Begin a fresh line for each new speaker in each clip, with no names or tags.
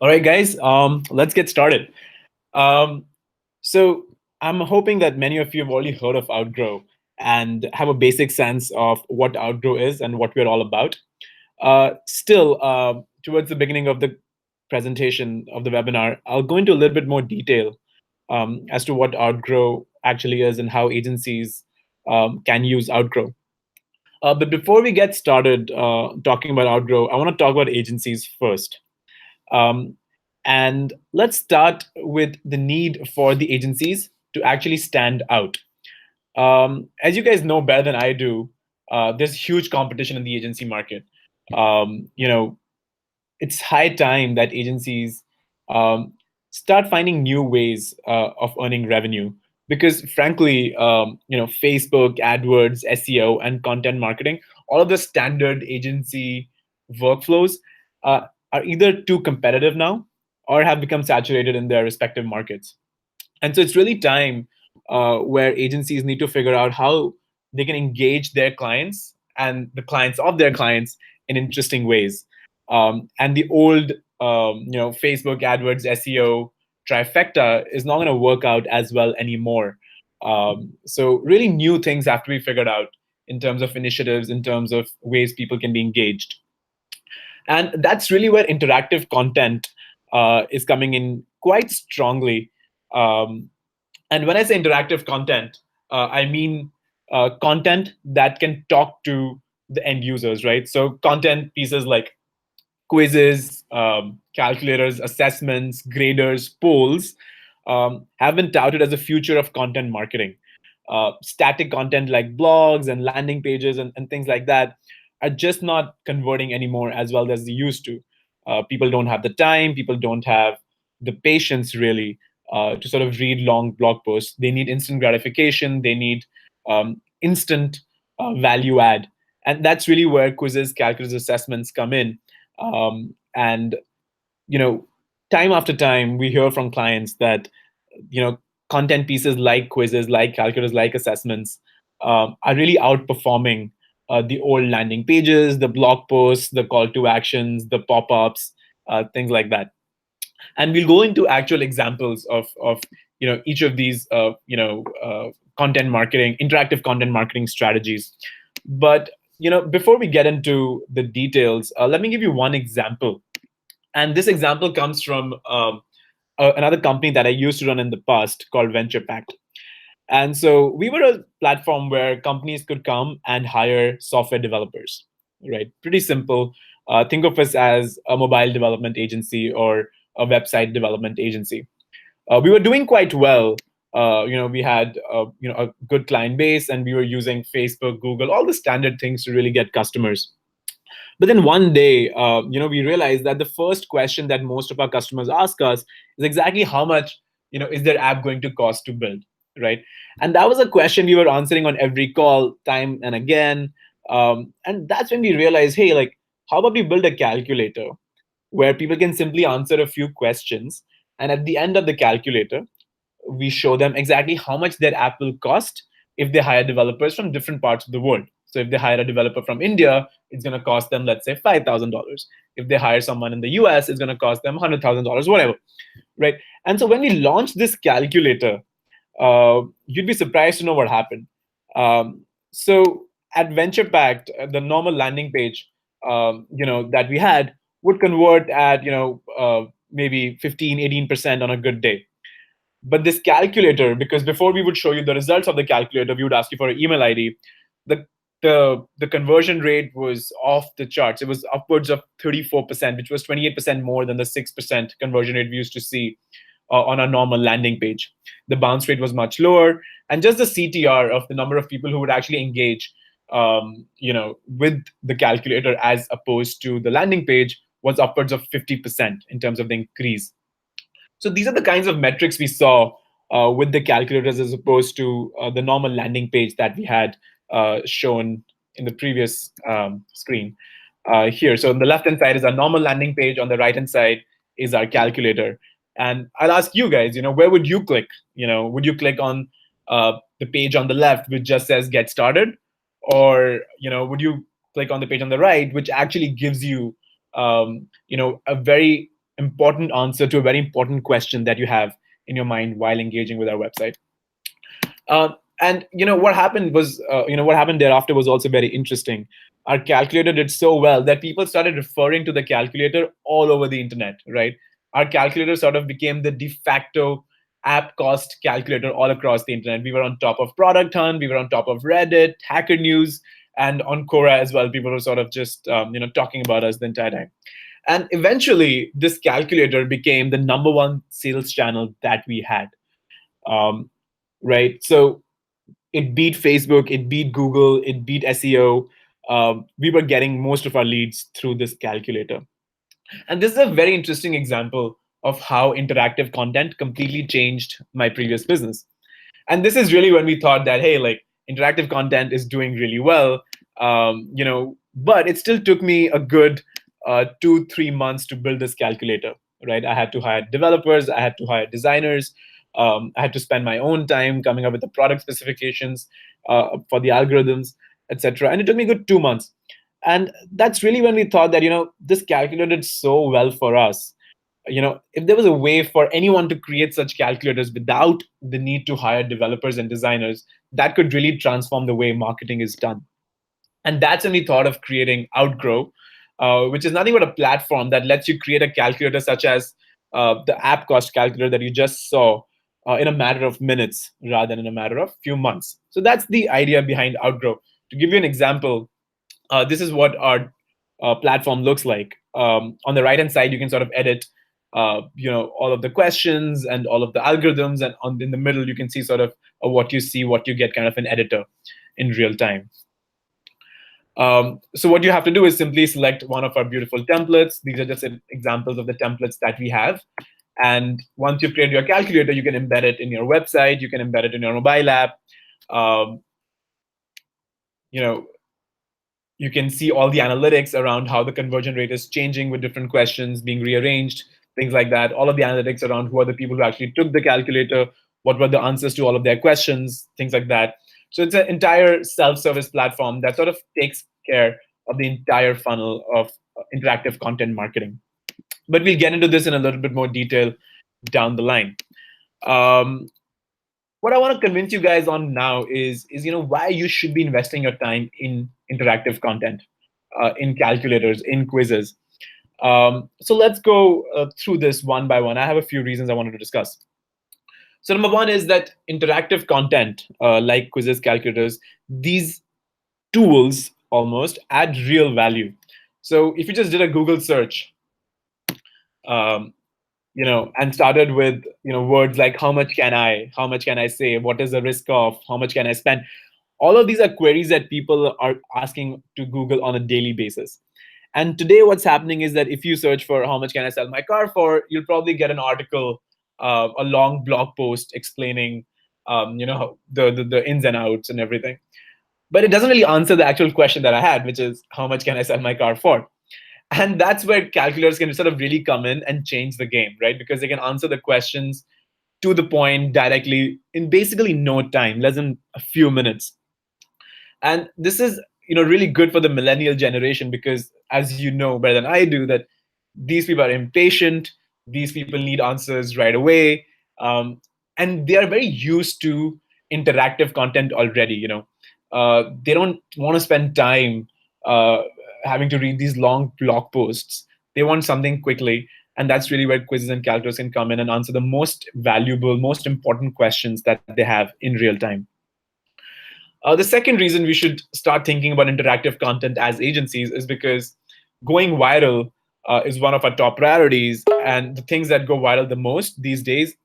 All right, guys, let's get started. Um, so I'm hoping that many of you have already heard of Outgrow and have a basic sense of what Outgrow is and what we're all about. Still, towards the beginning of the presentation of the webinar, I'll go into a little bit more detail as to what Outgrow actually is and how agencies can use Outgrow. But before we get started talking about Outgrow, I want to talk about agencies first. Um, and let's start with the need for the agencies to actually stand out. As you guys know better than I do, there's huge competition in the agency market. You know, it's high time that agencies um, start finding new ways of earning revenue because frankly Facebook AdWords, SEO, and content marketing, all of the standard agency workflows uh, are either too competitive now or have become saturated in their respective markets. And so it's really time where agencies need to figure out how they can engage their clients and the clients of their clients in interesting ways. And the old, Facebook AdWords SEO trifecta is not going to work out as well anymore. So really new things have to be figured out in terms of initiatives, in terms of ways people can be engaged. And that's really where interactive content is coming in quite strongly. Um, and when I say interactive content, I mean content that can talk to the end users, right? So content pieces like quizzes, calculators, assessments, graders, polls have been touted as the future of content marketing. Static content like blogs and landing pages and things like that are just not converting anymore as well as they used to. People don't have the time, people don't have the patience really to sort of read long blog posts. They need instant gratification, they need instant value add. And that's really where quizzes, calculus, assessments come in. And you know, time after time, we hear from clients that content pieces like quizzes, like calculus, like assessments are really outperforming the old landing pages, the blog posts, the call to actions, the pop-ups, things like that. And we'll go into actual examples of each of these content marketing, interactive content marketing strategies. But before we get into the details, let me give you one example. And this example comes from another company that I used to run in the past called Venture Pact. And so we were a platform where companies could come and hire software developers, right? Pretty simple. Think of us as a mobile development agency or a website development agency. We were doing quite well. We had a good client base, and we were using Facebook, Google, all the standard things to really get customers. But then one day, we realized that the first question that most of our customers ask us is exactly how much, is their app going to cost to build, right? And that was a question we were answering on every call, time and again. And that's when we realized, hey, like, how about we build a calculator where people can simply answer a few questions, and at the end of the calculator, we show them exactly how much their app will cost if they hire developers from different parts of the world. So if they hire a developer from India, it's going to cost them, let's say, $5,000. If they hire someone in the US, it's going to cost them $100,000, whatever, right? And so when we launched this calculator, you'd be surprised to know what happened. So at Venture Pact, the normal landing page, that we had would convert at, maybe 15, 18% on a good day. But this calculator, because before we would show you the results of the calculator, we would ask you for an email ID. The the conversion rate was off the charts. It was upwards of 34%, which was 28% more than the 6% conversion rate we used to see on a normal landing page. The bounce rate was much lower, and just the CTR of the number of people who would actually engage, with the calculator as opposed to the landing page was upwards of 50% in terms of the increase. So these are the kinds of metrics we saw with the calculators as opposed to the normal landing page that we had shown in the previous screen here. So on the left-hand side is our normal landing page. On the right-hand side is our calculator. And I'll ask you guys, where would you click? Would you click on the page on the left, which just says "Get Started," or would you click on the page on the right, which actually gives you, a very important answer to a very important question that you have in your mind while engaging with our website. And what happened was, what happened thereafter was also very interesting. Our calculator did so well that people started referring to the calculator all over the internet, right? Our calculator sort of became the de facto app cost calculator all across the internet. We were on top of Product Hunt, we were on top of Reddit, Hacker News, and on Quora as well. People were sort of just talking about us the entire time. And eventually, this calculator became the number one sales channel that we had. Um, right? So it beat Facebook, it beat Google, it beat SEO. We were getting most of our leads through this calculator. And this is a very interesting example of how interactive content completely changed my previous business. And this is really when we thought that, hey, like interactive content is doing really well, but it still took me a good 2-3 months to build this calculator, right? I had to hire developers, I had to hire designers, I had to spend my own time coming up with the product specifications for the algorithms, etc. And it took me a good 2 months. And that's really when we thought that, this calculator did so well for us. If there was a way for anyone to create such calculators without the need to hire developers and designers, that could really transform the way marketing is done. And that's when we thought of creating Outgrow, which is nothing but a platform that lets you create a calculator such as the app cost calculator that you just saw in a matter of minutes rather than in a matter of few months. So that's the idea behind Outgrow. To give you an example, this is what our platform looks like. On the right hand side, you can sort of edit, all of the questions and all of the algorithms, and in the middle, you can see sort of what you see, what you get, kind of an editor in real time. So what you have to do is simply select one of our beautiful templates. These are just examples of the templates that we have. And once you've created your calculator, you can embed it in your website. You can embed it in your mobile app. You know, you can see all the analytics around how the conversion rate is changing with different questions being rearranged, things like that. All of the analytics around who are the people who actually took the calculator, what were the answers to all of their questions, things like that. So it's an entire self-service platform that sort of takes care of the entire funnel of interactive content marketing. But we'll get into this in a little bit more detail down the line. What I want to convince you guys on now is why you should be investing your time in interactive content, in calculators, in quizzes. So let's go through this one by one. I have a few reasons I wanted to discuss. So number one is that interactive content, like quizzes, calculators, these tools almost add real value. So if you just did a Google search, and started with words like how much can I save, what is the risk of, how much can I spend, all of these are queries that people are asking to Google on a daily basis. And today what's happening is that if you search for how much can I sell my car for, you'll probably get an article, a long blog post explaining the ins and outs and everything. But it doesn't really answer the actual question that I had, which is how much can I sell my car for. And that's where calculators can sort of really come in and change the game, right? Because they can answer the questions to the point directly in basically no time, less than a few minutes. And this is really good for the millennial generation because, as you know better than I do, that these people are impatient, these people need answers right away, and they are very used to interactive content already. They don't want to spend time having to read these long blog posts. They want something quickly, and that's really where quizzes and calculators can come in and answer the most valuable, most important questions that they have in real time. The second reason we should start thinking about interactive content as agencies is because going viral is one of our top priorities. And the things that go viral the most these days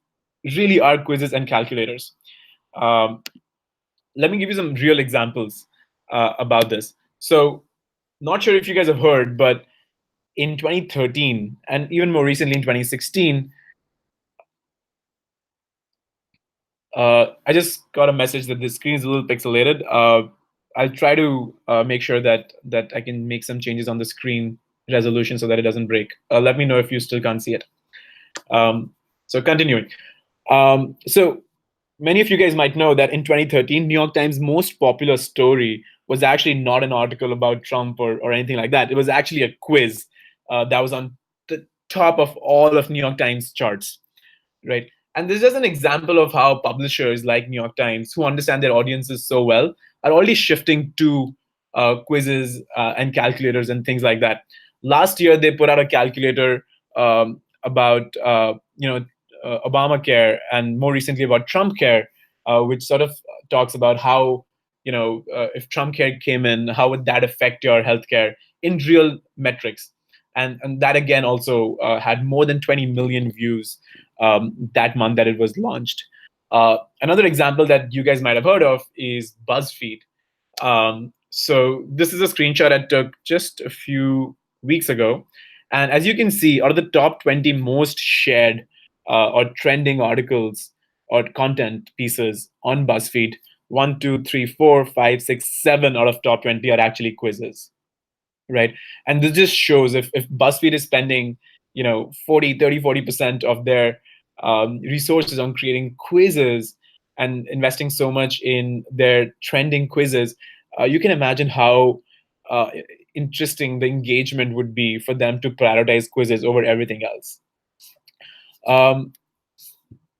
really are quizzes and calculators. Um, Let me give you some real examples about this. So, not sure if you guys have heard, but in 2013 and even more recently in 2016, I just got a message that the screen is a little pixelated. I'll try to make sure that I can make some changes on the screen resolution so that it doesn't break. Let me know if you still can't see it. So continuing. So many of you guys might know that in 2013, New York Times' most popular story was actually not an article about Trump or anything like that. It was actually a quiz that was on the top of all of New York Times charts, right? And this is just an example of how publishers like New York Times, who understand their audiences so well, are already shifting to quizzes and calculators and things like that. Last year, they put out a calculator about Obamacare, and more recently about Trump Care, which sort of talks about how if Trump Care came in, how would that affect your healthcare in real metrics. And that again also had more than 20 million views that month that it was launched. Another example that you guys might have heard of is BuzzFeed. So this is a screenshot I took just a few weeks ago. And as you can see, out of the top 20 most shared or trending articles or content pieces on BuzzFeed, 1, 2, 3, 4, 5, 6, 7 out of top 20 are actually quizzes, right? And this just shows if BuzzFeed is spending 40% of their resources on creating quizzes and investing so much in their trending quizzes, you can imagine how uh, interesting the engagement would be for them to prioritize quizzes over everything else. um,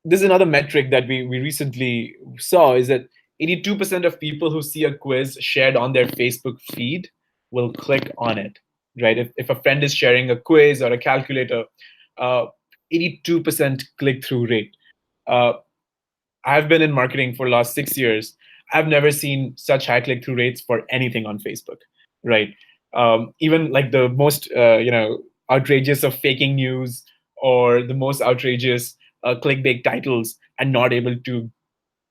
this is another metric that we recently saw, is that 82% of people who see a quiz shared on their Facebook feed will click on it, right? If a friend is sharing a quiz or a calculator, uh, 82% click through rate. Uh, I've been in marketing for the last 6 years. I've never seen such high click through rates for anything on Facebook, right? Even like the most outrageous of faking news or the most outrageous clickbait titles are not able to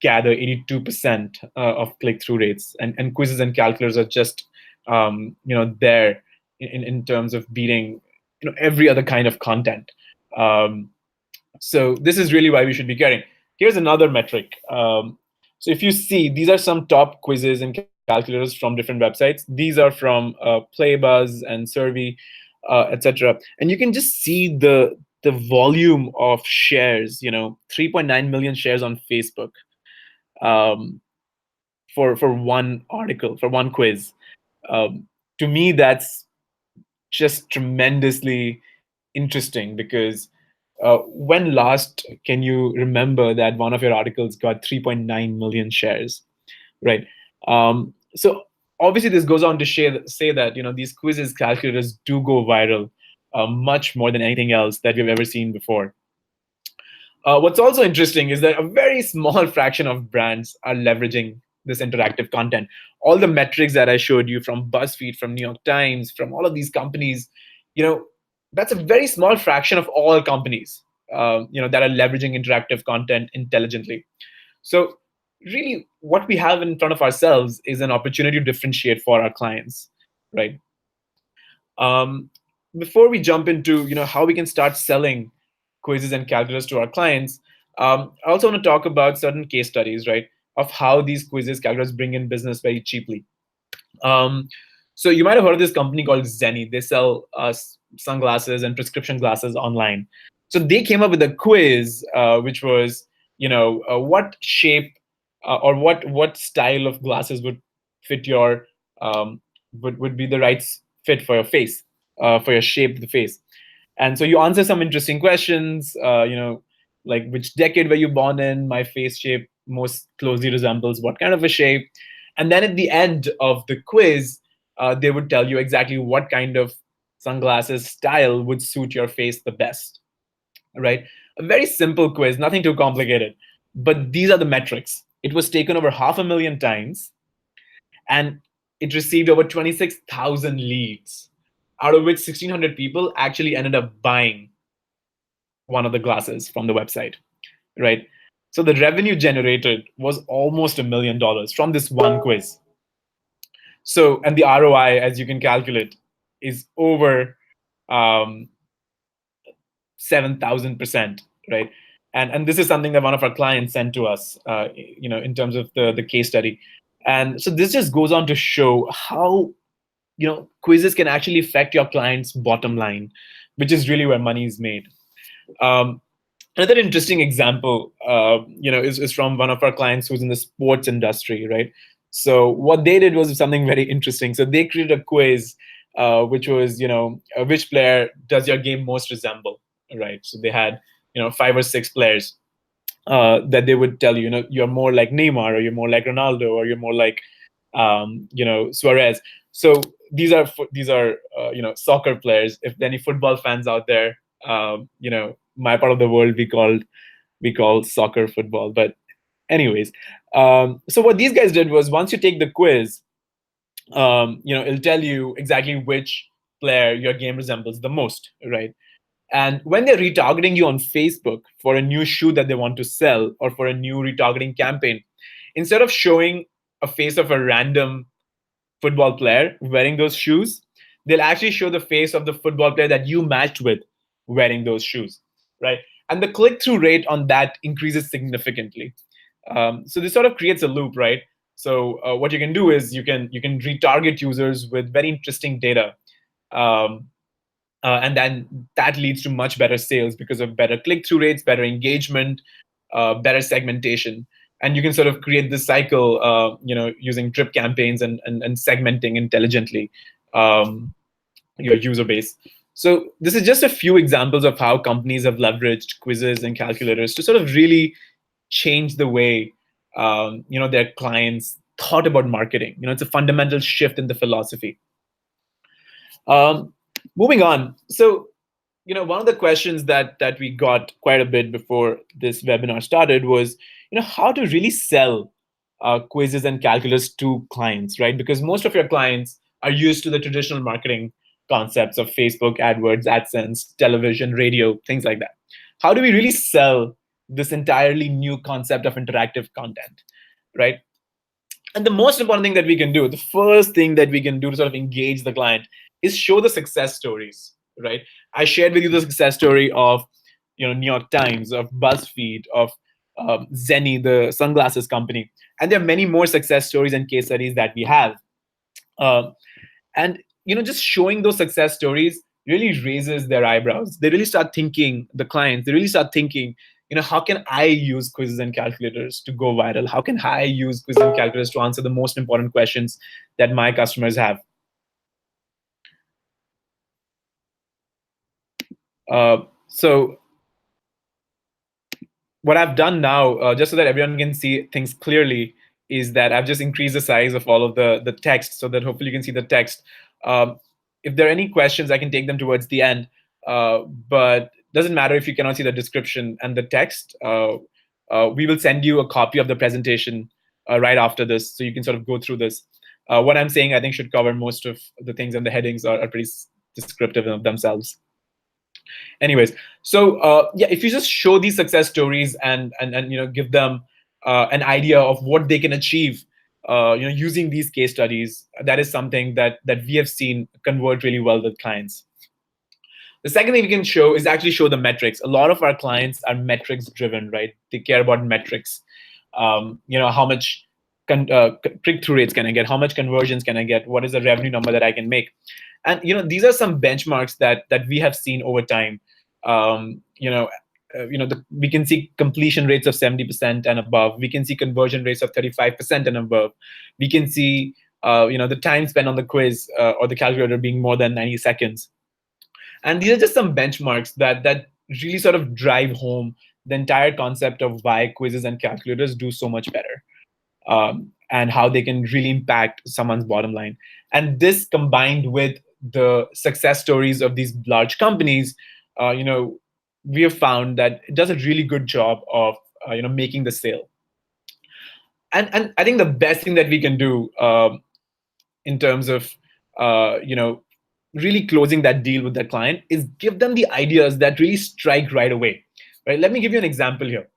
gather 82% of click through rates, and quizzes and calculators are just there in terms of beating every other kind of content. Um, so this is really why we should be caring. Here's another metric. So if you see, these are some top quizzes and calculators from different websites. These are from Playbuzz and Survey, etc. And you can just see the volume of shares. 3.9 million shares on Facebook um, for one article, for one quiz. To me, that's just tremendously interesting, because when last can you remember that one of your articles got 3.9 million shares, right? So obviously this goes on to say that these quizzes calculators do go viral much more than anything else that we've ever seen before. What's also interesting is that a very small fraction of brands are leveraging this interactive content. All the metrics that I showed you from BuzzFeed, from New York Times, from all of these companies, you know, that's a very small fraction of all companies, that are leveraging interactive content intelligently. So really, what we have in front of ourselves is an opportunity to differentiate for our clients, right? Um, Before we jump into how we can start selling quizzes and calculators to our clients, I also want to talk about certain case studies, right, of how these quizzes calculators bring in business very cheaply. Um, so you might have heard of this company called Zenni. They sell sunglasses and prescription glasses online. So they came up with a quiz, which was, what shape or what style of glasses would fit your would be the right fit for your face, for your shape of the face. And so you answer some interesting questions, like which decade were you born in? My face shape most closely resembles what kind of a shape? And then at the end of the quiz, they would tell you exactly what kind of sunglasses style would suit your face the best, right? A very simple quiz, nothing too complicated. But these are the metrics. It was taken over 500,000 times, and it received over 26,000 leads, out of which 1,600 people actually ended up buying one of the glasses from the website, right? So the revenue generated was almost $1 million from this one quiz. So, and the ROI, as you can calculate, is over 7,000%, right? And this is something that one of our clients sent to us, in terms of the case study. And so this just goes on to show how quizzes can actually affect your client's bottom line, which is really where money is made. Um, Another interesting example, is from one of our clients who's in the sports industry, right? So what they did was something very interesting. So they created a quiz which was, which player does your game most resemble, right? So they had, 5 or 6 players that they would tell you, you're more like Neymar, or you're more like Ronaldo, or you're more like, Suarez. So these are soccer players. If there are any football fans out there, my part of the world we call soccer football. But anyways, so what these guys did was, once you take the quiz, it'll tell you exactly which player your game resembles the most, right? And when they're retargeting you on Facebook for a new shoe that they want to sell, or for a new retargeting campaign, instead of showing a face of a random football player wearing those shoes, they'll actually show the face of the football player that you matched with wearing those shoes, right? And the click-through rate on that increases significantly. So this sort of creates a loop, right? So what you can do is, you can retarget users with very interesting data, um, and then that leads to much better sales because of better click-through rates, better engagement, better segmentation. And you can sort of create this cycle, using drip campaigns, and segmenting intelligently um, your user base. So this is just a few examples of how companies have leveraged quizzes and calculators to sort of really change the way their clients thought about marketing. It's a fundamental shift in the philosophy. Um, Moving on. So, one of the questions that we got quite a bit before this webinar started was, how to really sell quizzes and calculus to clients, right? Because most of your clients are used to the traditional marketing concepts of Facebook, AdWords, AdSense, television, radio, things like that. How do we really sell this entirely new concept of interactive content, right? And the most important thing that we can do, the first thing that we can do to sort of engage the client, is show the success stories, right? I shared with you the success story of, New York Times, of BuzzFeed, of Zenni, the sunglasses company, and there are many more success stories and case studies that we have. Um, and just showing those success stories really raises their eyebrows. They really start thinking, the clients, they really start thinking, how can I use quizzes and calculators to go viral? How can I use quizzes and calculators to answer the most important questions that my customers have? So what I've done now, just so that everyone can see things clearly, is that I've just increased the size of all of the text, so that hopefully you can see the text. Um, if there are any questions, I can take them towards the end. But doesn't matter if you cannot see the description and the text. We will send you a copy of the presentation right after this, so you can sort of go through this. What I'm saying, I think, should cover most of the things, and the headings are pretty descriptive of themselves. Anyways, so yeah, if you just show these success stories, and give them an idea of what they can achieve, using these case studies, that is something that we have seen convert really well with clients. The second thing we can show is actually show the metrics. A lot of our clients are metrics driven, right? They care about metrics. How much click-through rates can I get? How much conversions can I get? What is the revenue number that I can make? And these are some benchmarks that we have seen over time. We can see completion rates of 70% and above. We can see conversion rates of 35% and above. We can see the time spent on the quiz or the calculator being more than 90 seconds. And these are just some benchmarks that really sort of drive home the entire concept of why quizzes and calculators do so much better, and how they can really impact someone's bottom line. And this, combined with the success stories of these large companies, we have found that it does a really good job of making the sale. And I think the best thing that we can do, in terms of really closing that deal with that client, is give them the ideas that really strike right away. Right? Let me give you an example here.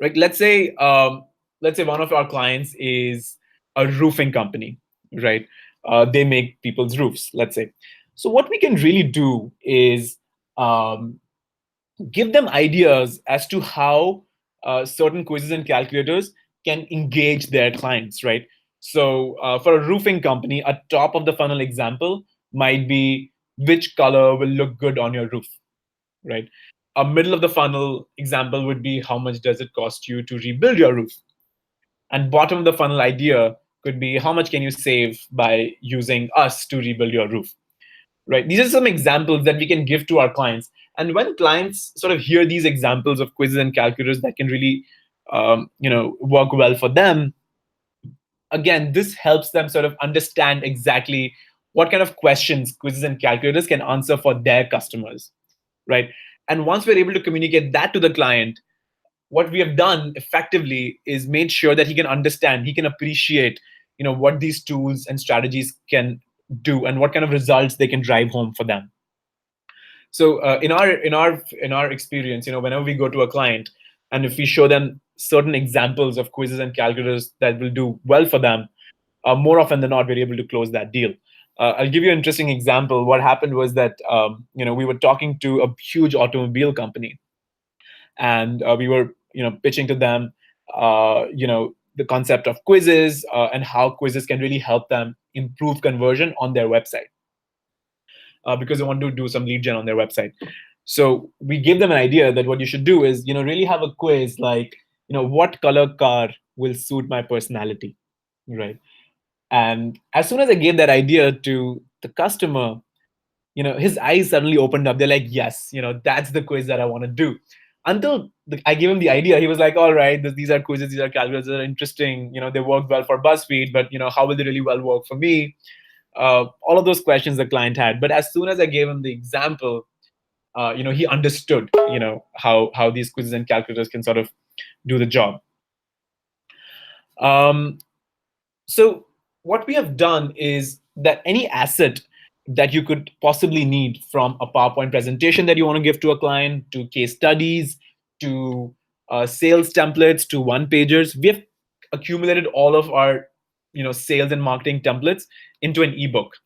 Right? Let's say one of our clients is a roofing company, right? They make people's roofs, let's say. So what we can really do is, give them ideas as to how certain quizzes and calculators can engage their clients, right? So for a roofing company, a top of the funnel example might be, which color will look good on your roof, right? A middle of the funnel example would be, how much does it cost you to rebuild your roof? And bottom of the funnel idea could be, how much can you save by using us to rebuild your roof? right? These are some examples that we can give to our clients. And when clients sort of hear these examples of quizzes and calculators that can really, work well for them, again, this helps them sort of understand exactly what kind of questions quizzes and calculators can answer for their customers, right? And once we're able to communicate that to the client, what we have done effectively is made sure that he can understand, he can appreciate, what these tools and strategies can do and what kind of results they can drive home for them. So in our experience, whenever we go to a client and if we show them certain examples of quizzes and calculators that will do well for them, more often than not, we're able to close that deal. I'll give you an interesting example. What happened was that we were talking to a huge automobile company, and we were pitching to them the concept of quizzes and how quizzes can really help them improve conversion on their website, because they want to do some lead gen on their website. So we give them an idea that what you should do is really have a quiz like what color car will suit my personality, right? And as soon as I gave that idea to the customer, his eyes suddenly opened up. They're like, yes, that's the quiz that I want to do. Until I gave him the idea, he was like, all right, these are quizzes, these are calculators that are interesting. They work well for BuzzFeed, but how will they really well work for me? All of those questions the client had. But as soon as I gave him the example, he understood, how these quizzes and calculators can sort of do the job. Um, So what we have done is that any asset that you could possibly need, from a PowerPoint presentation that you want to give to a client, to case studies, to sales templates, to one pagers, we have accumulated all of our sales and marketing templates into an ebook,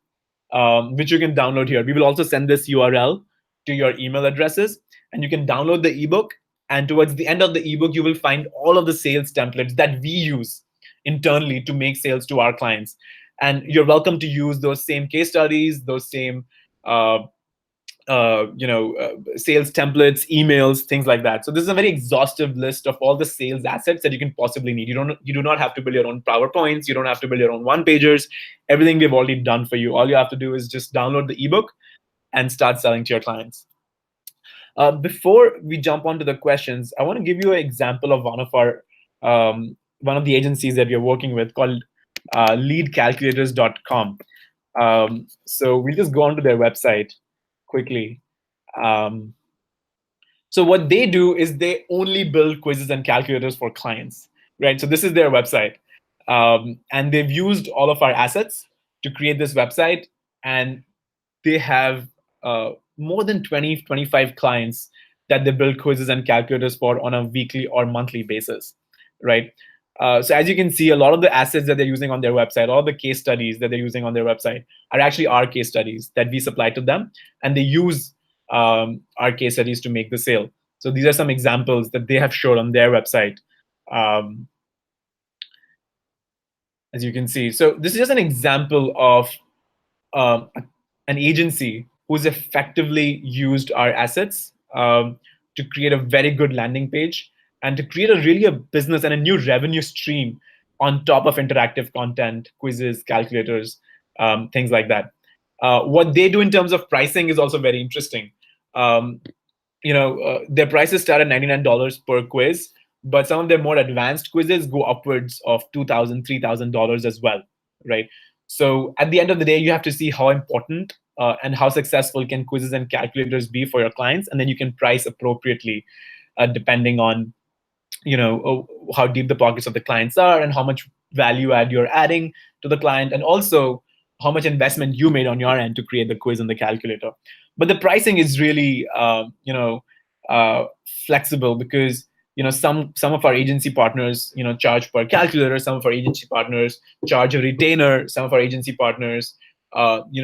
which you can download here. We will also send this URL to your email addresses, and you can download the ebook. And towards the end of the ebook, you will find all of the sales templates that we use internally to make sales to our clients. And you're welcome to use those same case studies, those same uh, sales templates, emails, things like that. So this is a very exhaustive list of all the sales assets that you can possibly need. You do not have to build your own PowerPoints. You don't have to build your own one pagers. Everything we've already done for you. All you have to do is just download the ebook and start selling to your clients. Before we jump onto the questions, I want to give you an example of one of the agencies that we are working with, called leadcalculators.com. So we'll just go onto their website quickly. Um, so what they do is they only build quizzes and calculators for clients, right? So this is their website, and they've used all of our assets to create this website, and they have more than 20, 25 clients that they build quizzes and calculators for on a weekly or monthly basis, right? So as you can see, a lot of the assets that they're using on their website, all the case studies that they're using on their website are actually our case studies that we supply to them, and they use our case studies to make the sale. So these are some examples that they have showed on their website, um, as you can see. So this is just an example of um, an agency who's effectively used our assets to create a very good landing page and to create a business and a new revenue stream on top of interactive content, quizzes, calculators, things like that. What they do in terms of pricing is also very interesting. Um, their prices start at $99 per quiz, but some of their more advanced quizzes go upwards of $2,000, $3,000 as well, right? So at the end of the day, you have to see how important and how successful can quizzes and calculators be for your clients, and then you can price appropriately depending on how deep the pockets of the clients are and how much value add you're adding to the client, and also how much investment you made on your end to create the quiz and the calculator. But the pricing is really uh, flexible, because some of our agency partners charge per calculator, some of our agency partners charge a retainer, some of our agency partners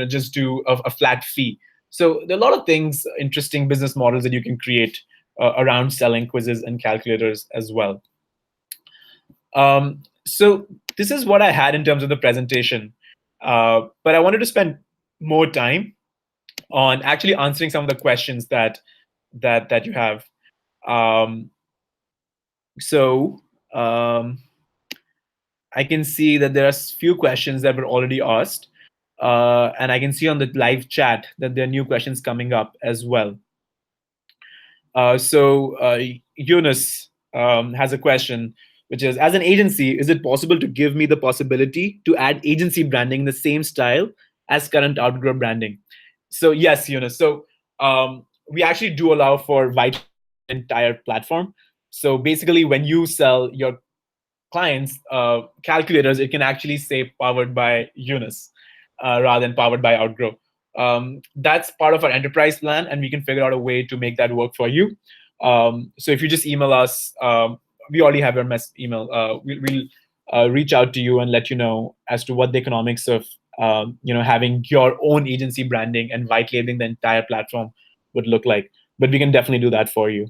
just do a flat fee. So there are a lot of things, interesting business models that you can create around selling quizzes and calculators as well. So this is what I had in terms of the presentation, but I wanted to spend more time on actually answering some of the questions that you have. Um, so I can see that there are a few questions that were already asked. And I can see on the live chat that there are new questions coming up as well. So Yunus has a question, which is: as an agency, is it possible to give me the possibility to add agency branding in the same style as current Outgrow branding? So yes, Yunus. So we actually do allow for white labeling the entire platform. So basically, when you sell your clients calculators, it can actually say powered by Eunice rather than powered by Outgrow. That's part of our enterprise plan, and we can figure out a way to make that work for you. So if you just email us, we already have your email. We'll reach out to you and let you know as to what the economics of having your own agency branding and white labeling the entire platform would look like. But we can definitely do that for you.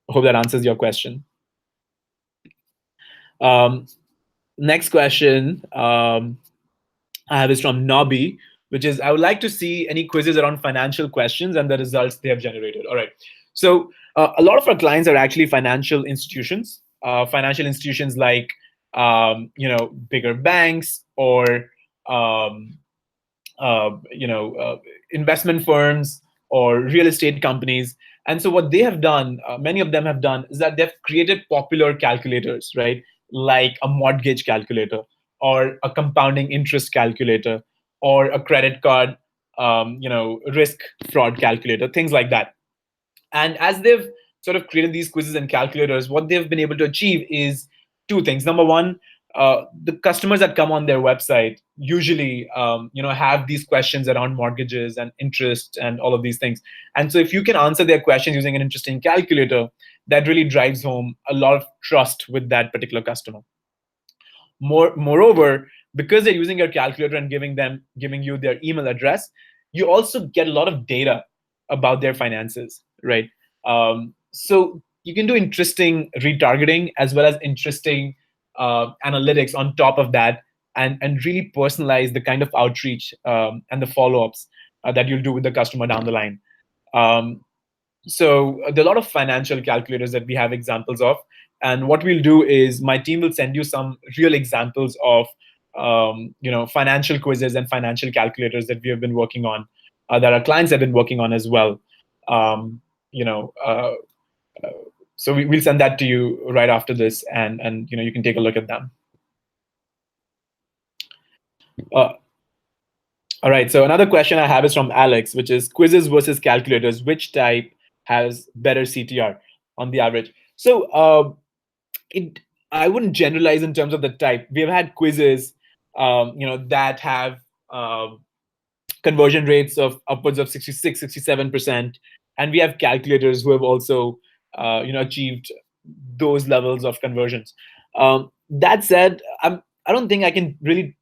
I hope that answers your question. Um, Next question I have is from Nobby, which is: I would like to see any quizzes around financial questions and the results they have generated. All right. So a lot of our clients are actually financial institutions like bigger banks or um, investment firms or real estate companies. And so what they have done, many of them have done, is that they've created popular calculators, right? Like a mortgage calculator or a compounding interest calculator or a credit card, risk fraud calculator, things like that. And as they've sort of created these quizzes and calculators, what they've been able to achieve is two things. Number one, the customers that come on their website usually, have these questions around mortgages and interest and all of these things. And so, if you can answer their questions using an interesting calculator, that really drives home a lot of trust with that particular customer. Moreover, because they're using your calculator and giving you their email address, you also get a lot of data about their finances, right? So you can do interesting retargeting as well as interesting analytics on top of that, and really personalize the kind of outreach and the follow-ups that you'll do with the customer down the line. Um, so there are a lot of financial calculators that we have examples of. And what we'll do is my team will send you some real examples of financial quizzes and financial calculators that we have been working on, that our clients have been working on as well. Um, you know, uh, so we'll send that to you right after this, and you can take a look at them. Uh, all right. So another question I have is from Alex, which is: quizzes versus calculators, which type has better CTR on the average? So it I wouldn't generalize in terms of the type. We have had quizzes, that have conversion rates of upwards of 66, 67%, and we have calculators who have also, achieved those levels of conversions. That said, I don't think I can really,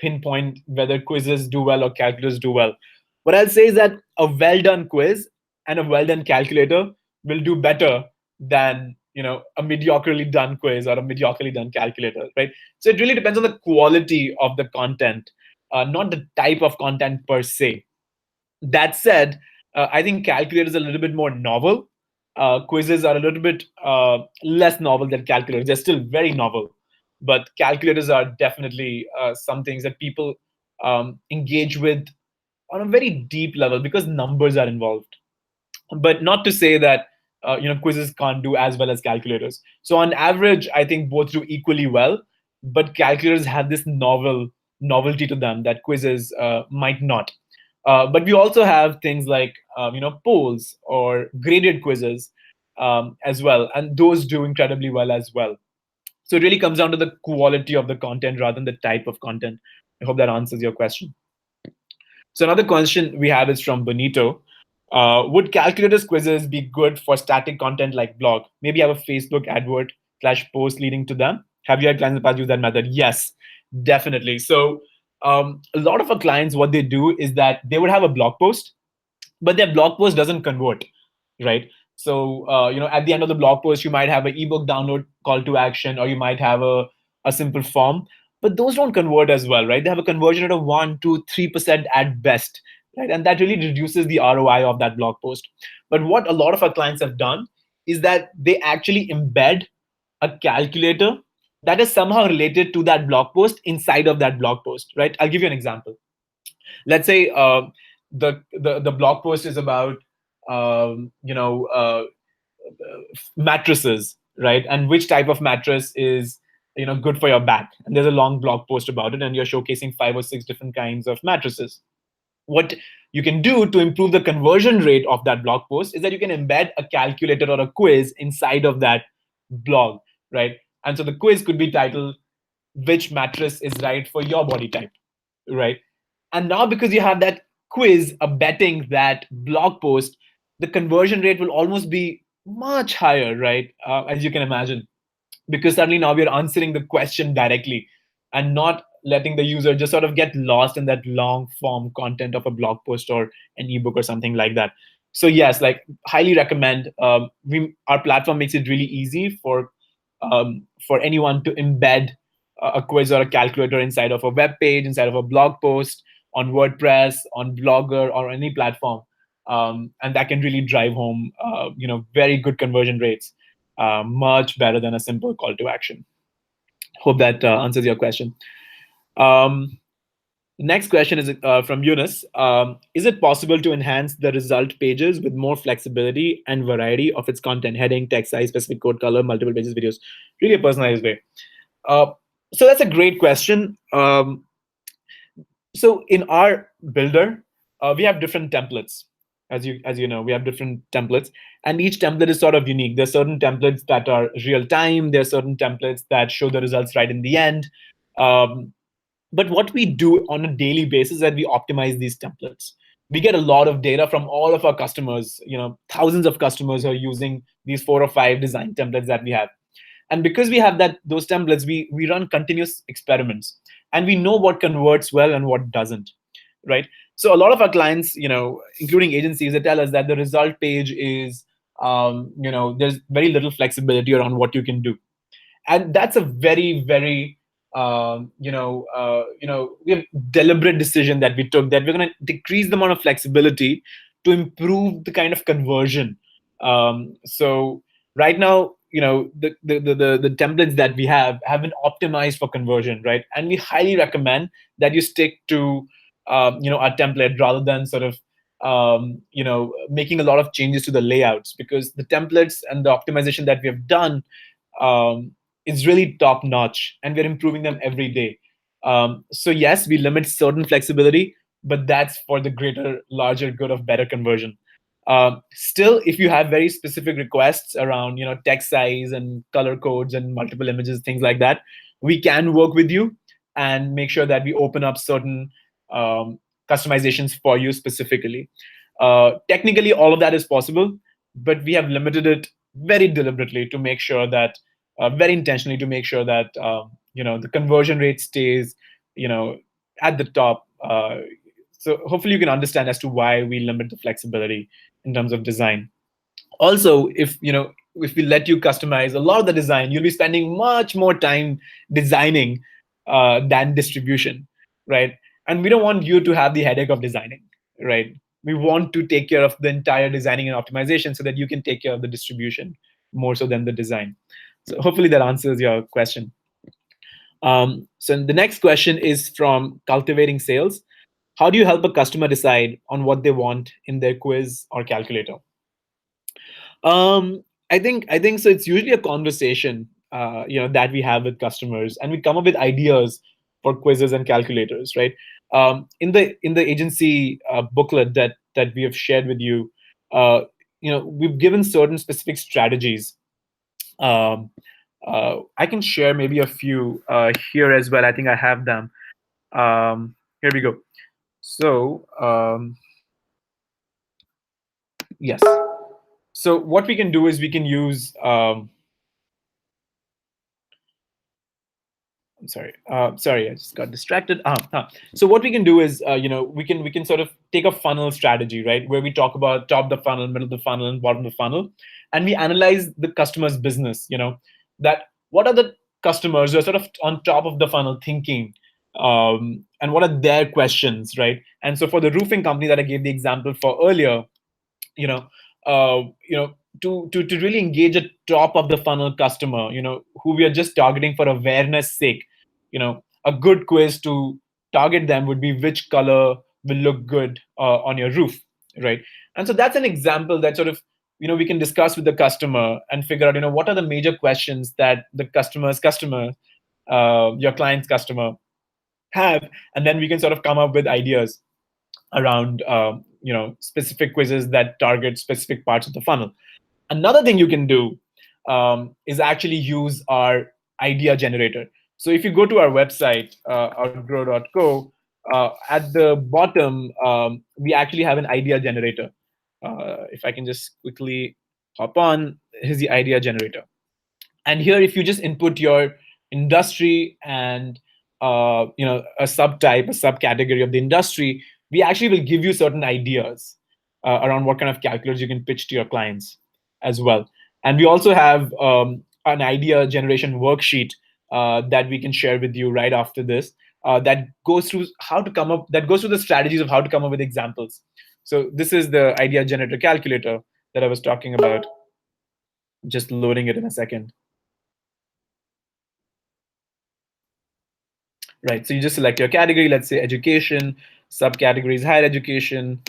pinpoint whether quizzes do well or calculators do well. What I'll say is that a well done quiz and a well done calculator will do better than a mediocrely done quiz or a mediocrely done calculator, right? So it really depends on the quality of the content, not the type of content per se. That said, I think calculators are a little bit more novel. Quizzes are a little bit less novel than calculators. They're still very novel, but calculators are definitely some things that people engage with on a very deep level because numbers are involved. But not to say that quizzes can't do as well as calculators. So on average, I think both do equally well, but calculators have this novelty to them that quizzes might not. But we also have things like polls or graded quizzes as well, and those do incredibly well as well. So it really comes down to the quality of the content rather than the type of content. I hope that answers your question. So another question we have is from Benito. Would calculators quizzes be good for static content like blog? Maybe have a Facebook advert / post leading to them. Have you had clients in the past use that method? Yes, definitely. So a lot of our clients, what they do is that they would have a blog post, but their blog post doesn't convert, right? So at the end of the blog post, you might have an ebook download call to action, or you might have a simple form, but those don't convert as well, right? They have a conversion rate of 1 to 3% at best, right? And that really reduces the ROI of that blog post. But what a lot of our clients have done is that they actually embed a calculator that is somehow related to that blog post inside of that blog post, right? I'll give you an example. Let's say the blog post is about um, you know uh, mattresses, right? And which type of mattress is good for your back. And there's a long blog post about it, and you're showcasing 5 or 6 different kinds of mattresses. What you can do to improve the conversion rate of that blog post is that you can embed a calculator or a quiz inside of that blog, right? And so the quiz could be titled, which mattress is right for your body type, right? And now because you have that quiz abetting that blog post, the conversion rate will almost be much higher, right? As you can imagine, because suddenly now we're answering the question directly and not letting the user just sort of get lost in that long form content of a blog post or an ebook or something like that. So yes, like highly recommend. Our platform makes it really easy for anyone to embed a quiz or a calculator inside of a web page, inside of a blog post, on WordPress, on Blogger, or any platform, and that can really drive home very good conversion rates, much better than a simple call to action. Hope that answers your question. Um, Next question is from Eunice. Is it possible to enhance the result pages with more flexibility and variety of its content, heading, text size, specific code color, multiple pages, videos, really a personalized way? Uh, so that's a great question. So in our builder, we have different templates. As you know, we have different templates, and each template is sort of unique. There's certain templates that are real time. There's certain templates that show the results right in the end. Um, but what we do on a daily basis is that we optimize these templates. We get a lot of data from all of our customers. Thousands of customers who are using these 4 or 5 design templates that we have. And because we have those templates, we run continuous experiments, and we know what converts well and what doesn't, right? So a lot of our clients, including agencies, they tell us that the result page is there's very little flexibility around what you can do. And that's a very, very we have deliberate decision that we took, that we're going to decrease the amount of flexibility to improve the kind of conversion. So right now, the templates that we have been optimized for conversion, right? And we highly recommend that you stick to our template rather than sort of making a lot of changes to the layouts, because the templates and the optimization that we have done um, is really top notch, and we're improving them every day. So yes, we limit certain flexibility, but that's for the greater, larger good of better conversion. Still, if you have very specific requests around text size and color codes and multiple images, things like that, we can work with you and make sure that we open up certain um, customizations for you specifically. Technically, all of that is possible, but we have limited it very deliberately to make sure that, very intentionally, to make sure that the conversion rate stays at the top. So hopefully you can understand as to why we limit the flexibility in terms of design. Also, if we let you customize a lot of the design, you'll be spending much more time designing than distribution, right? And we don't want you to have the headache of designing, right? We want to take care of the entire designing and optimization so that you can take care of the distribution more so than the design. So hopefully that answers your question. So the next question is from Cultivating Sales. How do you help a customer decide on what they want in their quiz or calculator? I think so. It's usually a conversation, that we have with customers, and we come up with ideas for quizzes and calculators, right? In the agency booklet that we have shared with you, we've given certain specific strategies. I can share maybe a few here as well. I think I have them. Here we go. So yes. So what we can do is we can use. I'm sorry. Sorry, I just got distracted. So what we can do is, we can sort of take a funnel strategy, right, where we talk about top of the funnel, middle of the funnel, and bottom of the funnel, and we analyze the customer's business. That what are the customers who are sort of on top of the funnel thinking, and what are their questions, right? And so for the roofing company that I gave the example for earlier, you know, uh, you know, to really engage a top of the funnel customer, who we are just targeting for awareness sake, a good quiz to target them would be which color will look good on your roof, right? And so that's an example that sort of we can discuss with the customer and figure out what are the major questions that the customer's customer, your client's customer, have, and then we can sort of come up with ideas around specific quizzes that target specific parts of the funnel. Another thing you can do is actually use our idea generator. So if you go to our website, outgrow.co, at the bottom, we actually have an idea generator. If I can just quickly hop on, here's the idea generator. And here, if you just input your industry and a subtype, a subcategory of the industry, we actually will give you certain ideas around what kind of calculators you can pitch to your clients as well. And we also have an idea generation worksheet that we can share with you right after this, that goes through the strategies of how to come up with examples. So this is the idea generator calculator that I was talking about. Just loading it in a second. Right, so you just select your category, let's say education, subcategories higher education,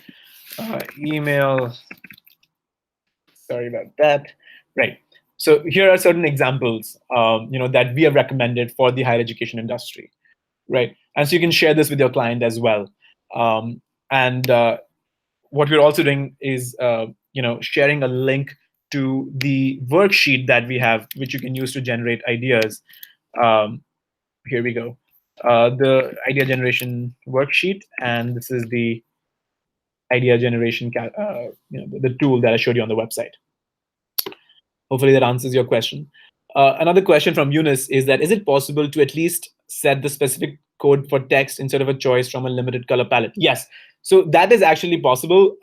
email. Sorry about that. Right. So here are certain examples, that we have recommended for the higher education industry, right? And so you can share this with your client as well. And what we're also doing is, sharing a link to the worksheet that we have, which you can use to generate ideas. Um, Here we go. The idea generation worksheet, and this is the idea generation, the tool that I showed you on the website. Hopefully that answers your question. Another question from Eunice is that, is it possible to at least set the specific code for text instead of a choice from a limited color palette? Yes. So that is actually possible.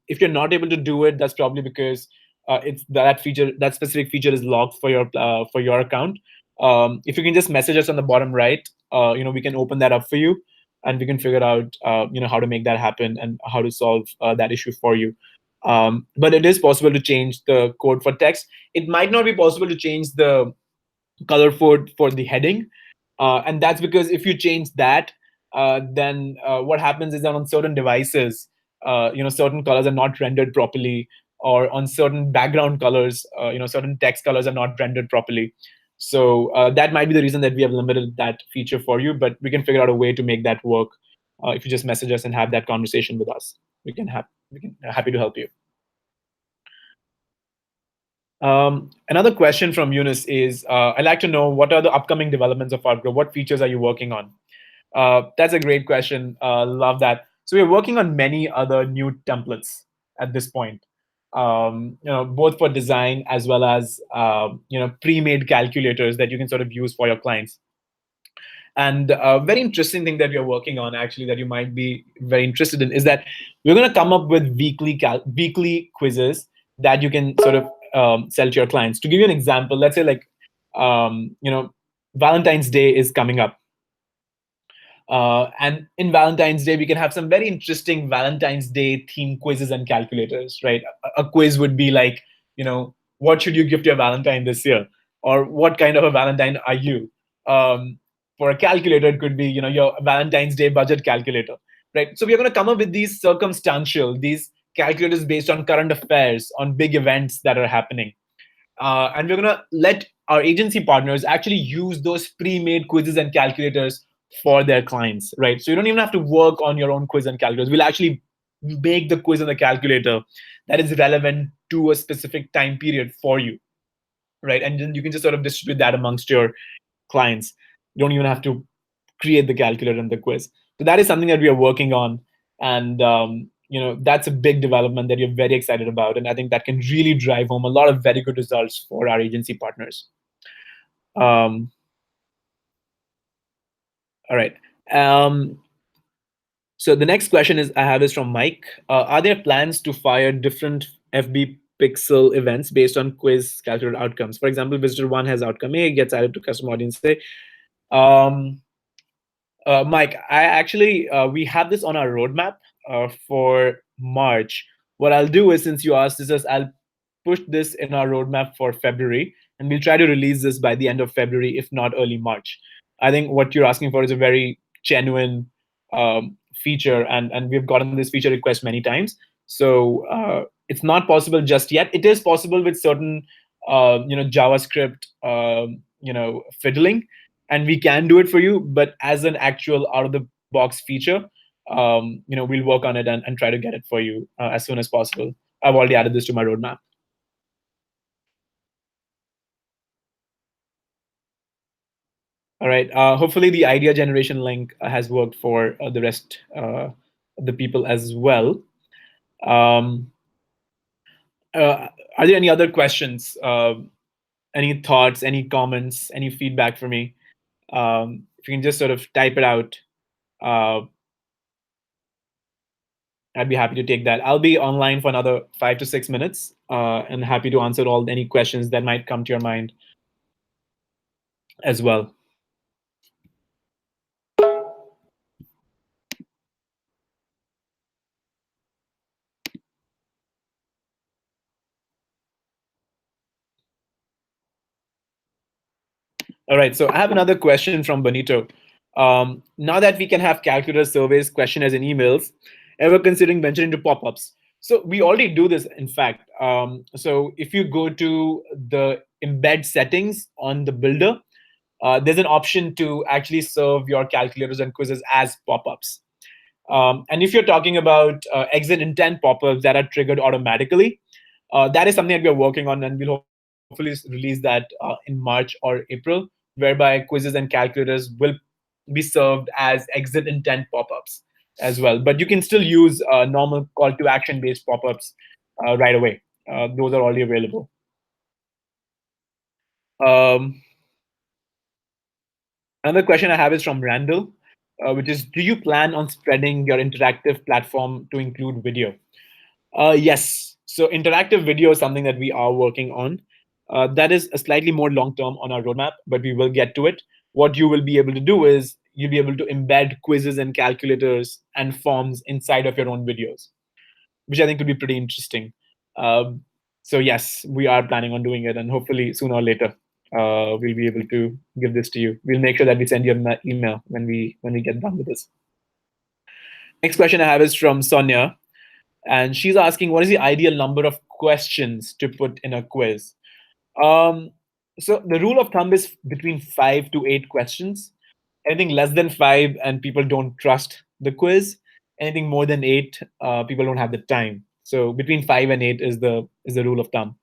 If you're not able to do it, that's probably because it's that specific feature is locked for your account. If you can just message us on the bottom right, we can open that up for you, and we can figure out how to make that happen and how to solve that issue for you. But it is possible to change the code for text. It might not be possible to change the color for the heading, and that's because if you change that, then what happens is that on certain devices, certain colors are not rendered properly, or on certain background colors, certain text colors are not rendered properly. So that might be the reason that we have limited that feature for you, but we can figure out a way to make that work. If you just message us and have that conversation with us, we can happy to help you. Another question from Eunice is, I'd like to know, what are the upcoming developments of Outgrow? What features are you working on? That's a great question. Love that. So we're working on many other new templates at this point, both for design as well as pre-made calculators that you can sort of use for your clients. And a very interesting thing that we're working on, actually, that you might be very interested in, is that we're going to come up with weekly quizzes that you can sort of sell to your clients. To give you an example, let's say Valentine's Day is coming up. And in Valentine's Day, we can have some very interesting Valentine's Day themed quizzes and calculators, right? A quiz would be like, what should you gift your Valentine this year? Or what kind of a Valentine are you? For a calculator, it could be, your Valentine's Day budget calculator, right? So we're going to come up with these these calculators based on current affairs, on big events that are happening. And we're going to let our agency partners actually use those pre-made quizzes and calculators for their clients, right? So you don't even have to work on your own quiz and calculators. We'll actually make the quiz and the calculator that is relevant to a specific time period for you, right? And then you can just sort of distribute that amongst your clients. You don't even have to create the calculator and the quiz. So that is something that we are working on, and that's a big development that you're very excited about, and I think that can really drive home a lot of very good results for our agency partners. All right. So the next question I have is from Mike. Are there plans to fire different FB pixel events based on quiz calculated outcomes? For example, visitor one has outcome A, gets added to customer audience A. Mike, I actually, we have this on our roadmap for March. What I'll do is, since you asked this, I'll push this in our roadmap for February, and we'll try to release this by the end of February, if not early March. I think what you're asking for is a very genuine feature, and we've gotten this feature request many times. So it's not possible just yet. It is possible with certain JavaScript fiddling, and we can do it for you. But as an actual out of the box feature, we'll work on it and try to get it for you as soon as possible. I've already added this to my roadmap. All right. Hopefully, the idea generation link has worked for the rest of the people as well. Um, are there any other questions? Any thoughts? Any comments? Any feedback for me? If you can just sort of type it out, uh, I'd be happy to take that. I'll be online for another 5 to 6 minutes, and happy to answer all any questions that might come to your mind as well. All right, so I have another question from Benito. Now that we can have calculator surveys, questionnaires, and emails, ever considering venturing into pop-ups? So we already do this, in fact. So if you go to the embed settings on the builder, there's an option to actually serve your calculators and quizzes as pop-ups. And if you're talking about exit intent pop-ups that are triggered automatically, that is something that we are working on, and we'll hopefully release that in March or April, whereby quizzes and calculators will be served as exit intent pop-ups as well. But you can still use normal call to action based pop-ups right away. Those are already available. Um, Another question I have is from Randall, which is, do you plan on spreading your interactive platform to include video? Yes. So interactive video is something that we are working on. That is a slightly more long term on our roadmap, but we will get to it. What you will be able to do is you'll be able to embed quizzes and calculators and forms inside of your own videos, which I think could be pretty interesting. Um, so yes, we are planning on doing it, and hopefully sooner or later we'll be able to give this to you. We'll make sure that we send you an email when we get done with this. Next question I have is from Sonia, and she's asking, what is the ideal number of questions to put in a quiz? Um, so the rule of thumb is between 5 to 8 questions. Anything less than five, and people don't trust the quiz. Anything more than eight, people don't have the time. So between 5 and 8 is the rule of thumb.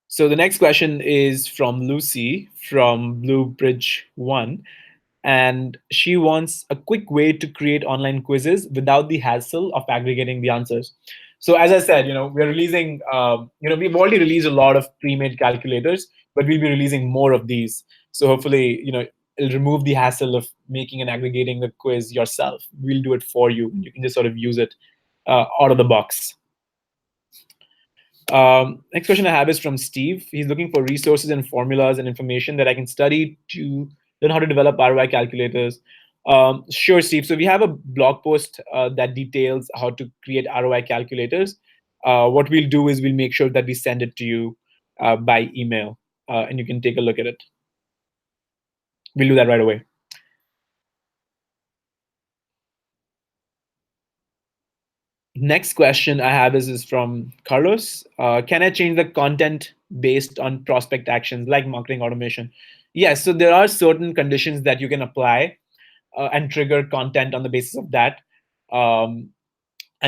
So the next question is from Lucy from Blue Bridge One, and she wants a quick way to create online quizzes without the hassle of aggregating the answers. So as I said, we're releasing, we've already released a lot of pre-made calculators, but we'll be releasing more of these. So hopefully, it'll remove the hassle of making and aggregating the quiz yourself. We'll do it for you. You can just sort of use it out of the box. Next question I have is from Steve. He's looking for resources and formulas and information that I can study to learn how to develop ROI calculators. Sure, Steve. So we have a blog post that details how to create ROI calculators. What we'll do is we'll make sure that we send it to you by email, and you can take a look at it. We'll do that right away. Next question I have is from Carlos. Can I change the content based on prospect actions like marketing automation? Yes, so there are certain conditions that you can apply and trigger content on the basis of that. And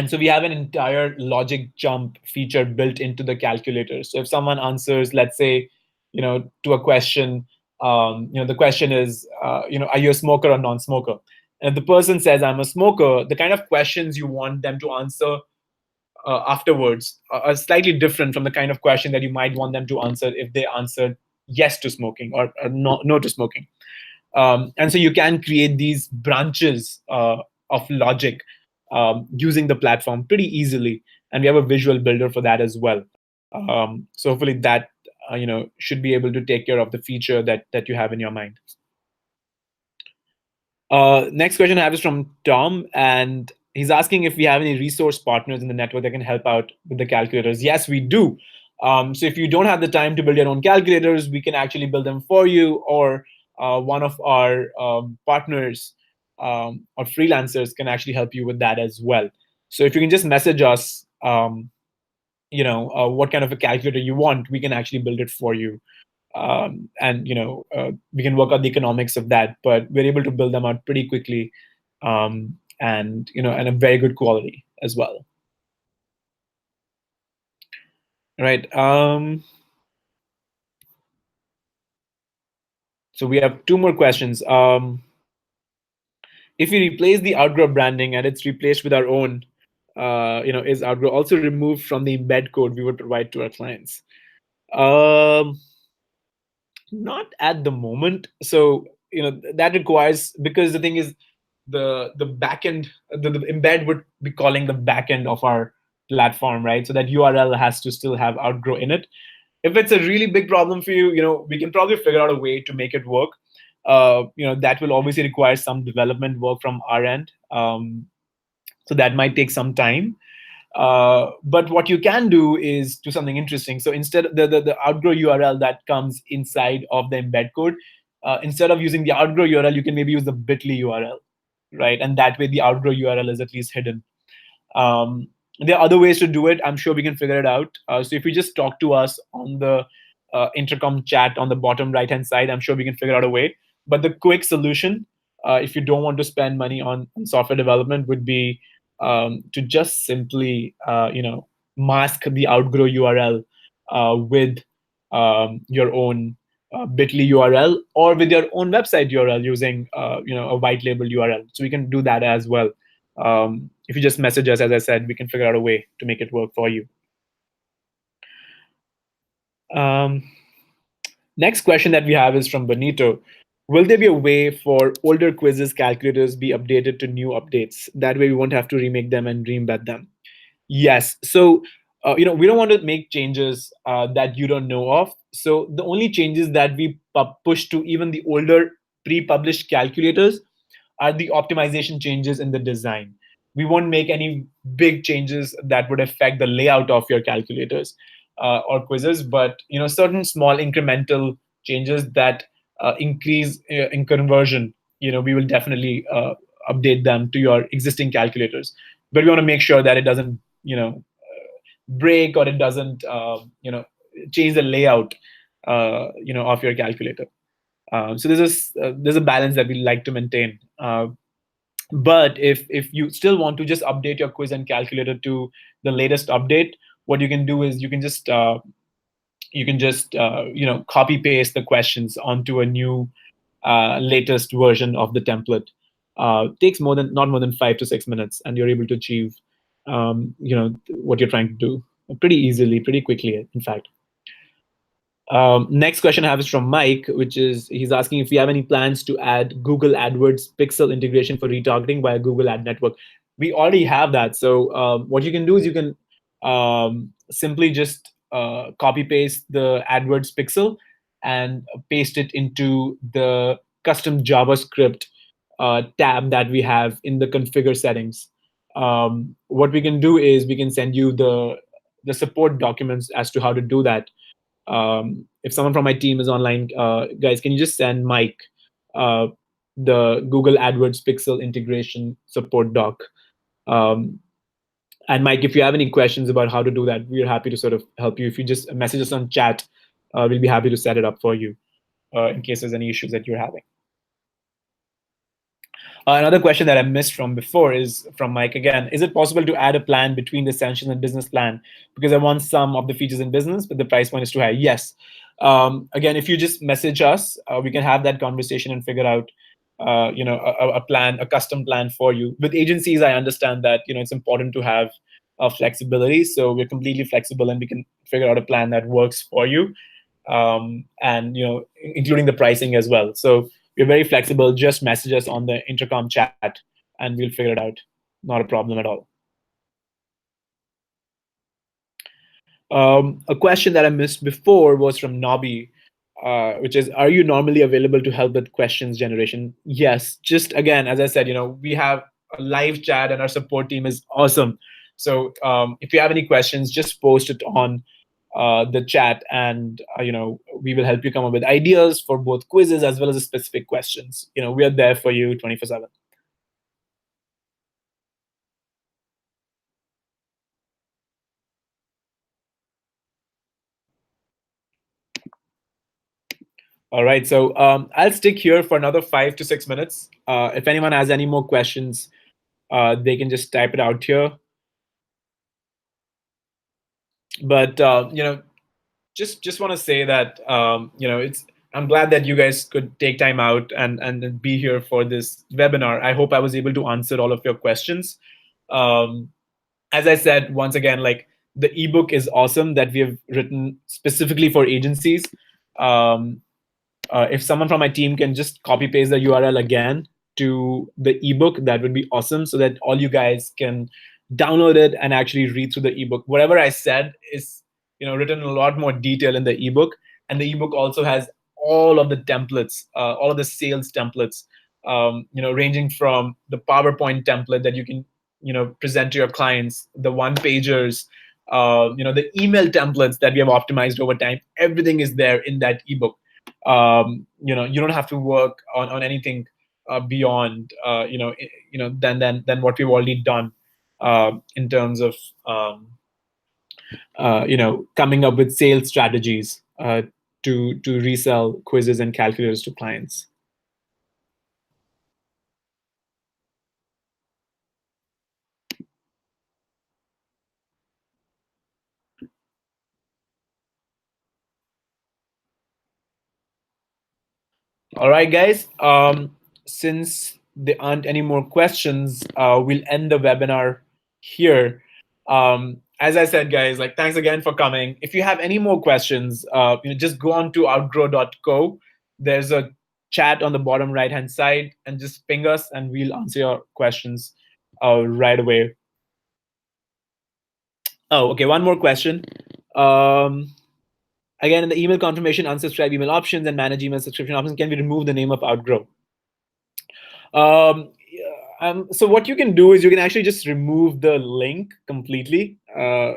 so we have an entire logic jump feature built into the calculator. So if someone answers, let's say, to a question, the question is, are you a smoker or non-smoker? And if the person says, I'm a smoker, the kind of questions you want them to answer afterwards are slightly different from the kind of question that you might want them to answer if they answered yes to smoking or no to smoking. And so you can create these branches of logic using the platform pretty easily. And we have a visual builder for that as well. So hopefully that should be able to take care of the feature that you have in your mind. Next question I have is from Tom, and he's asking if we have any resource partners in the network that can help out with the calculators. Yes, we do. So if you don't have the time to build your own calculators, we can actually build them for you, or one of our partners or freelancers can actually help you with that as well. So if you can just message us, what kind of a calculator you want, we can actually build it for you. And we can work out the economics of that, but we're able to build them out pretty quickly, and a very good quality as well. Right. So we have two more questions. If we replace the Outgrow branding and it's replaced with our own, is Outgrow also removed from the embed code we would provide to our clients? Um, Not at the moment. So that requires, because the thing is, the backend, the embed would be calling the backend of our platform, right? So that URL has to still have Outgrow in it. If it's a really big problem for you, we can probably figure out a way to make it work. That will obviously require some development work from our end. So that might take some time. But what you can do is do something interesting. So instead of the Outgrow URL that comes inside of the embed code, instead of using the Outgrow URL, you can maybe use the bit.ly URL, right? And that way the Outgrow URL is at least hidden. There are other ways to do it. I'm sure we can figure it out. So if you just talk to us on the intercom chat on the bottom right hand side, I'm sure we can figure out a way. But the quick solution, if you don't want to spend money on software development, would be to just simply mask the Outgrow URL with your own bit.ly URL, or with your own website URL using a white label URL. So we can do that as well. If you just message us, as I said, we can figure out a way to make it work for you. Um, Next question that we have is from Benito. Will there be a way for older quizzes calculators be updated to new updates? That way we won't have to remake them and re-embed them. Yes. So, we don't want to make changes that you don't know of. So the only changes that we push to even the older pre-published calculators are the optimization changes in the design. We won't make any big changes that would affect the layout of your calculators or quizzes, but certain small incremental changes that increase in conversion. We will definitely update them to your existing calculators, but we want to make sure that it doesn't break, or it doesn't change the layout of your calculator. So there's a balance that we like to maintain. But if you still want to just update your quiz and calculator to the latest update, what you can do is you can just copy paste the questions onto a new latest version of the template. Takes not more than 5 to 6 minutes, and you're able to achieve what you're trying to do pretty easily, pretty quickly, in fact. Next question I have is from Mike, which is he's asking if we have any plans to add Google AdWords pixel integration for retargeting via Google Ad Network. We already have that. So what you can do is you can simply just copy paste the AdWords pixel and paste it into the custom JavaScript tab that we have in the configure settings. What we can do is we can send you the support documents as to how to do that. If someone from my team is online, guys, can you just send Mike uh, the Google AdWords Pixel integration support doc? Um, and Mike, if you have any questions about how to do that, we're happy to sort of help you. If you just message us on chat, we'll be happy to set it up for you in case there's any issues that you're having. Another question that I missed from before is from Mike again. Is it possible to add a plan between the essentials and business plan? Because I want some of the features in business, but the price point is too high. Yes. Again, if you just message us, we can have that conversation and figure out, a plan, a custom plan for you. With agencies, I understand that it's important to have flexibility. So we're completely flexible, and we can figure out a plan that works for you, and including the pricing as well. So we're very flexible. Just message us on the intercom chat, and we'll figure it out. Not a problem at all. A question that I missed before was from Nobby, which is, are you normally available to help with questions generation? Yes. Just again, as I said, we have a live chat, and our support team is awesome. So if you have any questions, just post it on the chat, and we will help you come up with ideas for both quizzes as well as specific questions. We are there for you 24/7. All right, so I'll stick here for another 5 to 6 minutes. If anyone has any more questions, they can just type it out here. But just want to say that it's I'm glad that you guys could take time out and be here for this webinar. I hope I was able to answer all of your questions. Um, as I said, once again, like the ebook is awesome that we have written specifically for agencies. Um, if someone from my team can just copy paste the URL again to the ebook, that would be awesome, so that all you guys can download it and actually read through the ebook. Whatever I said is written in a lot more detail in the ebook, and the ebook also has all of the templates, all of the sales templates, ranging from the PowerPoint template that you can present to your clients, the one pagers, the email templates that we have optimized over time. Everything is there in that ebook. You don't have to work on anything beyond than what we've already done in terms of coming up with sales strategies to resell quizzes and calculators to clients. All right, guys. Since there aren't any more questions, we'll end the webinar here. As I said, guys, like thanks again for coming. If you have any more questions, just go on to outgrow.co. There's a chat on the bottom right-hand side, and just ping us, and we'll answer your questions right away. Oh, okay. One more question. Um, Again, in the email confirmation, unsubscribe email options and manage email subscription options, can we remove the name of Outgrow? So what you can do is you can actually just remove the link completely to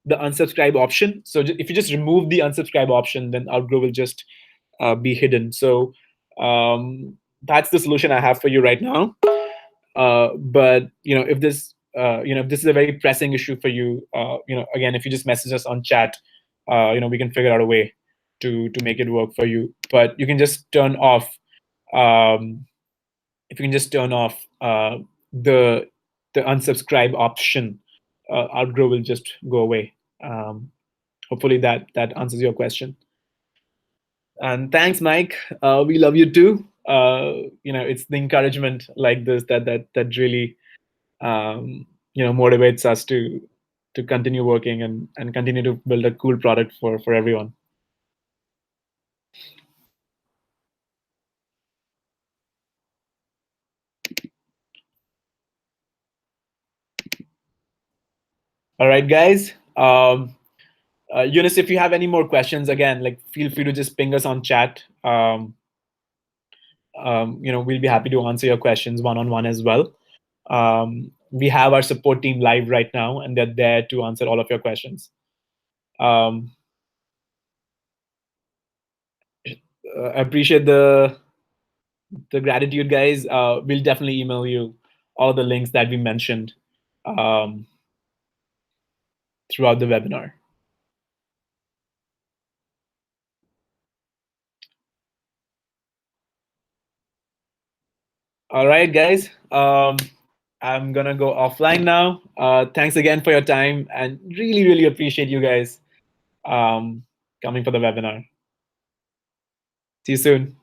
the unsubscribe option. So if you just remove the unsubscribe option, then Outgrow will just be hidden. So that's the solution I have for you right now. But if this is a very pressing issue for you, again, if you just message us on chat, we can figure out a way to make it work for you. But you can just turn off. If you can just turn off the unsubscribe option, Outgrow will just go away. Hopefully that answers your question. And thanks, Mike. We love you too. It's the encouragement like this that really motivates us to continue working and continue to build a cool product for everyone. All right, guys. Eunice, if you have any more questions, again, like feel free to just ping us on chat. We'll be happy to answer your questions one-on-one as well. We have our support team live right now, and they're there to answer all of your questions. I appreciate the gratitude, guys. We'll definitely email you all the links that we mentioned throughout the webinar. All right, guys. I'm gonna go offline now. Thanks again for your time, and really, really appreciate you guys coming for the webinar. See you soon.